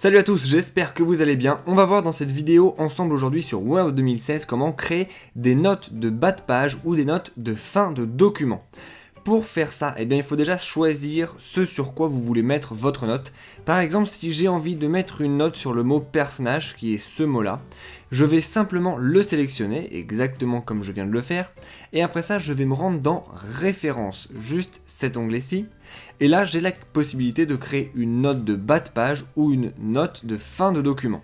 Salut à tous, j'espère que vous allez bien. On va voir dans cette vidéo ensemble aujourd'hui sur Word 2016 comment créer des notes de bas de page ou des notes de fin de document. Pour faire ça, il faut déjà choisir ce sur quoi vous voulez mettre votre note. Par exemple, si j'ai envie de mettre une note sur le mot personnage, qui est ce mot-là, je vais simplement le sélectionner, exactement comme je viens de le faire, et après ça, je vais me rendre dans Références, juste cet onglet-ci, et là, j'ai la possibilité de créer une note de bas de page ou une note de fin de document.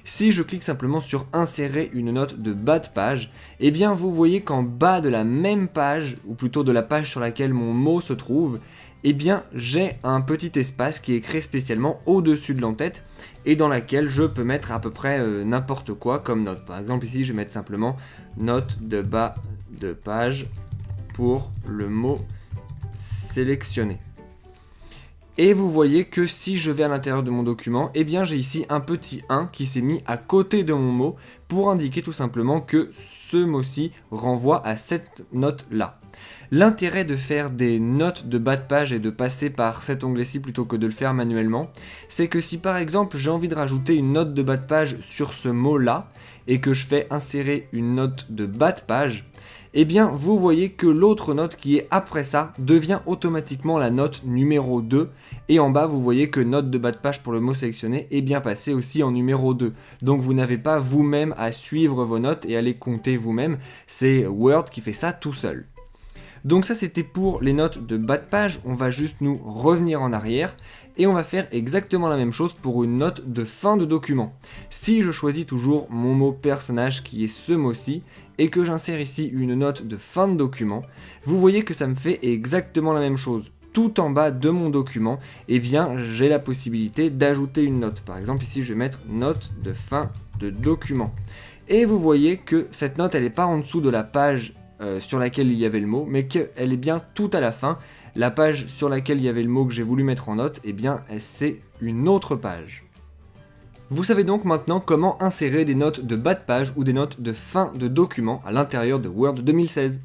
Si je clique simplement sur insérer une note de bas de page, vous voyez qu'en bas de la même page, ou plutôt de la page sur laquelle mon mot se trouve, j'ai un petit espace qui est créé spécialement au-dessus de l'entête et dans laquelle je peux mettre à peu près n'importe quoi comme note. Par exemple ici je vais mettre simplement note de bas de page pour le mot sélectionné. Et vous voyez que si je vais à l'intérieur de mon document, j'ai ici un petit 1 qui s'est mis à côté de mon mot pour indiquer tout simplement que ce mot-ci renvoie à cette note-là. L'intérêt de faire des notes de bas de page et de passer par cet onglet-ci plutôt que de le faire manuellement, c'est que si par exemple j'ai envie de rajouter une note de bas de page sur ce mot-là et que je fais insérer une note de bas de page, vous voyez que l'autre note qui est après ça devient automatiquement la note numéro 2 et en bas vous voyez que note de bas de page pour le mot sélectionné est bien passée aussi en numéro 2. Donc vous n'avez pas vous-même à suivre vos notes et à les compter vous-même, c'est Word qui fait ça tout seul. Donc ça c'était pour les notes de bas de page, on va juste nous revenir en arrière et on va faire exactement la même chose pour une note de fin de document. Si je choisis toujours mon mot personnage qui est ce mot-ci et que j'insère ici une note de fin de document, vous voyez que ça me fait exactement la même chose. Tout en bas de mon document, j'ai la possibilité d'ajouter une note. Par exemple ici je vais mettre note de fin de document. Et vous voyez que cette note elle n'est pas en dessous de la page sur laquelle il y avait le mot, mais qu'elle est bien tout à la fin. La page sur laquelle il y avait le mot que j'ai voulu mettre en note, c'est une autre page. Vous savez donc maintenant comment insérer des notes de bas de page ou des notes de fin de document à l'intérieur de Word 2016.